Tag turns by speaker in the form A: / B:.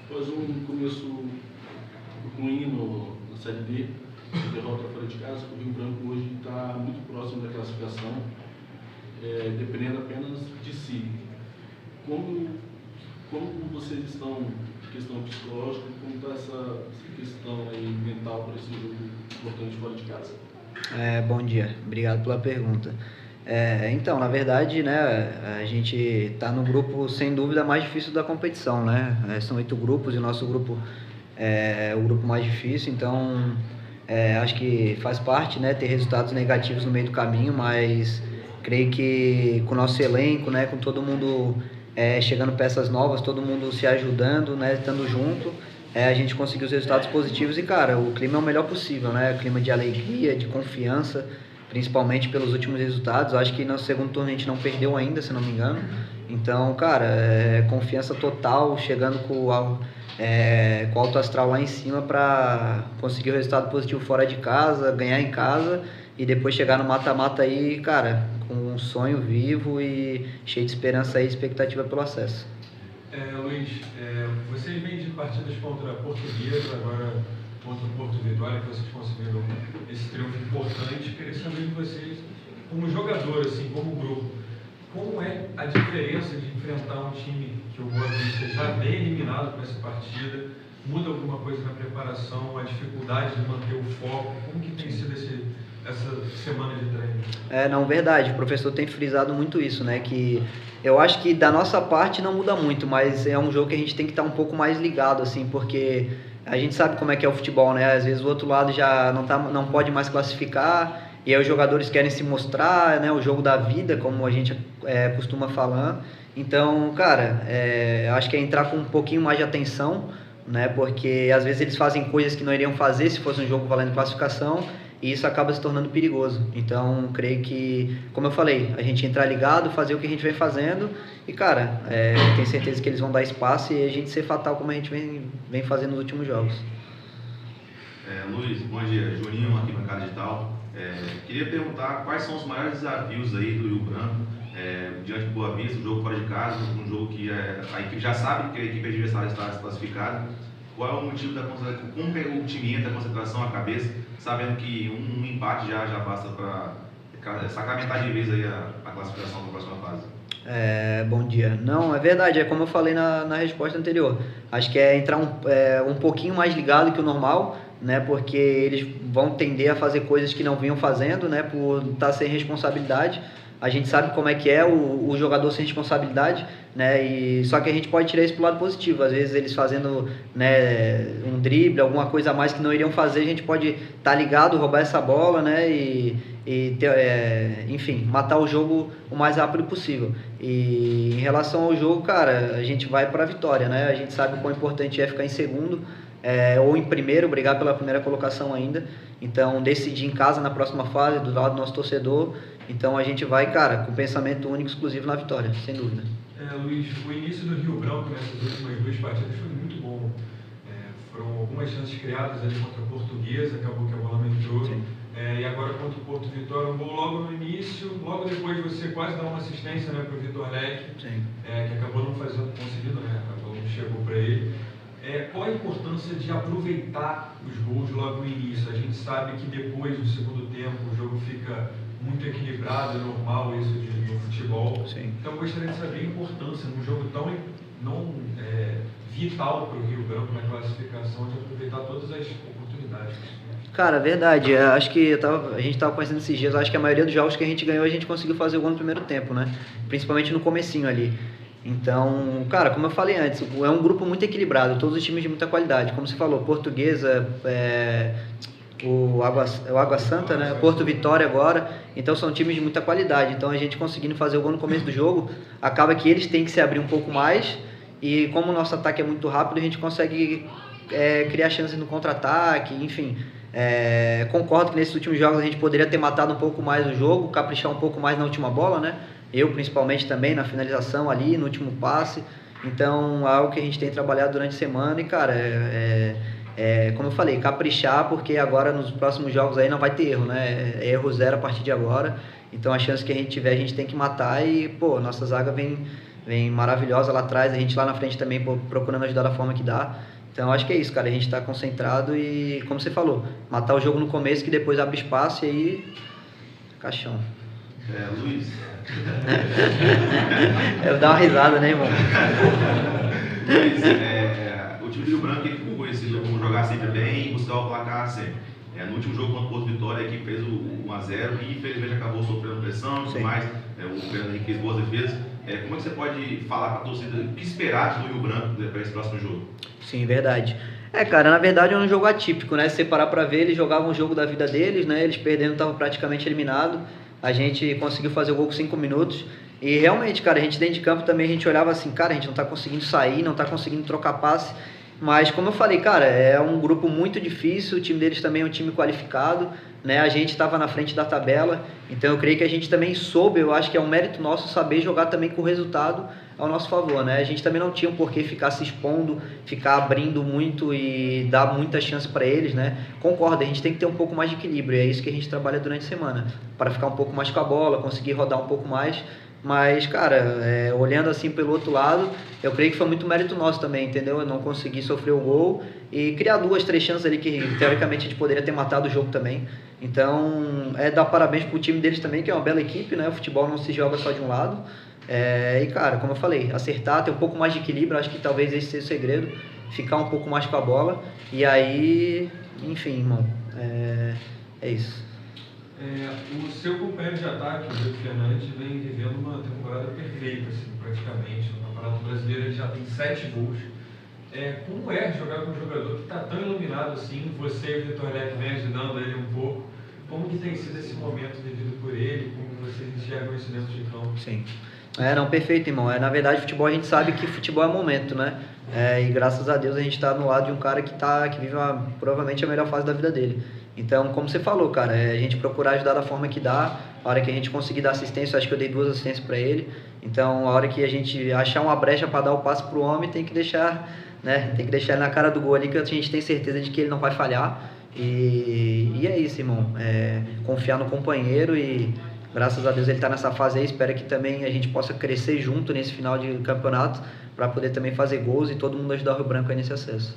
A: Após um começo ruim na Série D, derrota fora de casa, o Rio Branco hoje está muito próximo da classificação, dependendo apenas de si. Como vocês estão em questão psicológica, como está essa questão aí mental para esse jogo importante fora de casa?
B: Bom dia, obrigado pela pergunta. Então, na verdade, né, a gente está no grupo, sem dúvida, mais difícil da competição, né? São 8 grupos e o nosso grupo é o grupo mais difícil, então acho que faz parte, né, ter resultados negativos no meio do caminho, mas creio que com o nosso elenco, né, com todo mundo chegando peças novas, todo mundo se ajudando, né, estando junto, a gente conseguiu os resultados positivos e, cara, o clima é o melhor possível, né? Clima de alegria, de confiança, principalmente pelos últimos resultados. Acho que no segundo turno a gente não perdeu ainda, se não me engano. Então, cara, confiança total, chegando com o alto astral lá em cima para conseguir o resultado positivo fora de casa, ganhar em casa e depois chegar no mata-mata aí, cara, com um sonho vivo e cheio de esperança e expectativa pelo acesso.
C: Luiz, vocês vêm de partidas contra a Portuguesa, agora contra o Porto Vitória, que vocês conseguiram esse triunfo importante. Queria saber de vocês, como jogador, assim, como grupo, como é a diferença de enfrentar um time que o Boa Vista já vem eliminado com essa partida? Muda alguma coisa na preparação, a dificuldade de manter o foco? Como que tem sido essa semana de treino?
B: Não, verdade, o professor tem frisado muito isso, né, que eu acho que da nossa parte não muda muito, mas é um jogo que a gente tem que estar um pouco mais ligado, assim, porque a gente sabe como é que é o futebol, né, às vezes o outro lado já não pode mais classificar, e aí os jogadores querem se mostrar, né, o jogo da vida, como a gente costuma falar, então, cara, acho que é entrar com um pouquinho mais de atenção, né, porque às vezes eles fazem coisas que não iriam fazer se fosse um jogo valendo classificação, e isso acaba se tornando perigoso. Então, creio que, como eu falei, a gente entrar ligado, fazer o que a gente vem fazendo e, cara, tenho certeza que eles vão dar espaço e a gente ser fatal como a gente vem fazendo nos últimos jogos.
D: Luiz, bom dia. Juninho, aqui na Casa Digital. Queria perguntar quais são os maiores desafios aí do Rio Branco diante do Boa Vista, um jogo fora de casa, um jogo que a equipe já sabe que a equipe adversária está desclassificada. Qual é o motivo da concentração? Como que o time entra a concentração, a cabeça, sabendo que um empate já basta para sacramentar de vez aí a classificação para a próxima fase?
B: Bom dia. Não, é verdade, é como eu falei na resposta anterior. Acho que é entrar um pouquinho mais ligado que o normal, né? Porque eles vão tender a fazer coisas que não vinham fazendo, né? Por estar sem responsabilidade. A gente sabe como é que é o jogador sem responsabilidade, né? Só que a gente pode tirar isso pro lado positivo. Às vezes eles fazendo, né, um drible, alguma coisa a mais que não iriam fazer, a gente pode estar ligado, roubar essa bola, né? Enfim, matar o jogo o mais rápido possível. E em relação ao jogo, cara, a gente vai para a vitória, né? A gente sabe o quão importante é ficar em segundo, ou em primeiro, brigar pela primeira colocação ainda. Então, decidir em casa na próxima fase, do lado do nosso torcedor. Então, a gente vai, cara, com pensamento único, exclusivo na vitória, sem dúvida.
C: Luiz, o início do Rio Branco nessas últimas 2 partidas foi muito bom. Foram algumas chances criadas ali contra a Portuguesa, acabou que a bola não entrou. E agora contra o Porto Vitória, um gol logo no início, logo depois você quase dá uma assistência, né, para o Vitor Leque, que acabou não conseguindo, né, a bola não chegou para ele. Qual a importância de aproveitar os gols logo no início? A gente sabe que depois do segundo tempo o jogo fica muito equilibrado, é normal isso no futebol.
B: Sim.
C: Então eu gostaria de saber a importância num jogo tão vital para o Rio Branco na classificação, de aproveitar todas as oportunidades.
B: Cara, verdade. Acho que a gente estava conversando esses dias, acho que a maioria dos jogos que a gente ganhou, a gente conseguiu fazer o gol no primeiro tempo, né? Principalmente no comecinho ali. Então, cara, como eu falei antes, é um grupo muito equilibrado, todos os times de muita qualidade. Como você falou, Portuguesa, o Água Santa, né? Porto Vitória agora. Então são times de muita qualidade. Então a gente conseguindo fazer o gol no começo do jogo, acaba que eles têm que se abrir um pouco mais. E como o nosso ataque é muito rápido, a gente consegue criar chances no contra-ataque, enfim. Concordo que nesses últimos jogos a gente poderia ter matado um pouco mais o jogo, caprichar um pouco mais na última bola, né? Eu principalmente também na finalização ali, no último passe. Então é algo que a gente tem trabalhado durante a semana e, cara, como eu falei, caprichar, porque agora nos próximos jogos aí não vai ter erro, né? Erro zero a partir de agora. Então a chance que a gente tiver, a gente tem que matar e, pô, nossa zaga vem maravilhosa lá atrás, a gente lá na frente também procurando ajudar da forma que dá. Então acho que é isso, cara, a gente tá concentrado e, como você falou, matar o jogo no começo que depois abre espaço e aí, caixão.
D: Luiz.
B: Eu dar uma risada, né, irmão?
D: Luiz, o time do Rio Branco ficou conhecido por jogar sempre bem e buscar o placar sempre. No último jogo contra o Porto Vitória, a equipe fez o 1-0 e infelizmente acabou sofrendo pressão e tudo mais. O Fernando Henrique fez boas defesas. Como é que você pode falar para a torcida o que esperar do Rio Branco para esse próximo jogo?
B: Sim, verdade. Cara, na verdade é um jogo atípico, né? Se você parar pra ver, eles jogavam o jogo da vida deles, né? Eles perdendo, estavam praticamente eliminados. A gente conseguiu fazer o gol com 5 minutos. E realmente, cara, a gente dentro de campo também, a gente olhava assim, cara, a gente não tá conseguindo sair, não tá conseguindo trocar passe. Mas como eu falei, cara, é um grupo muito difícil, o time deles também é um time qualificado, né? A gente estava na frente da tabela, então eu creio que a gente também soube, eu acho que é um mérito nosso saber jogar também com o resultado ao nosso favor, né? A gente também não tinha um porquê ficar se expondo, ficar abrindo muito e dar muita chance para eles, né? Concordo, a gente tem que ter um pouco mais de equilíbrio, e é isso que a gente trabalha durante a semana, para ficar um pouco mais com a bola, conseguir rodar um pouco mais. Mas, cara, olhando assim pelo outro lado, eu creio que foi muito mérito nosso também, entendeu? Eu não consegui sofrer o gol e criar 2, 3 chances ali que, teoricamente, a gente poderia ter matado o jogo também. Então, dar parabéns pro time deles também, que é uma bela equipe, né? O futebol não se joga só de um lado. E, cara, como eu falei, acertar, ter um pouco mais de equilíbrio, acho que talvez esse seja o segredo, ficar um pouco mais com a bola. E aí, enfim, irmão, é isso.
C: O seu companheiro de ataque, o Diego Fernandes, vem vivendo uma temporada perfeita, assim, praticamente. No Campeonato Brasileiro ele já tem 7 gols. Como é jogar com um jogador que está tão iluminado assim? Você e o Vitor Leque vem ajudando ele um pouco. Como que tem sido esse momento vivido por ele? Como vocês enxergam isso dentro de campo?
B: Sim. Não, perfeito, irmão. Na verdade, futebol, a gente sabe que futebol é momento, né? E graças a Deus a gente está no lado de um cara que vive provavelmente a melhor fase da vida dele. Então, como você falou, cara, a gente procurar ajudar da forma que dá. A hora que a gente conseguir dar assistência, eu acho que eu dei 2 assistências para ele. Então, a hora que a gente achar uma brecha para dar o passe pro homem, tem que deixar, né? Tem que deixar ele na cara do gol ali, que a gente tem certeza de que ele não vai falhar. E é isso, irmão. Confiar no companheiro e graças a Deus ele está nessa fase aí. Espero que também a gente possa crescer junto nesse final de campeonato para poder também fazer gols e todo mundo ajudar o Rio Branco aí nesse acesso.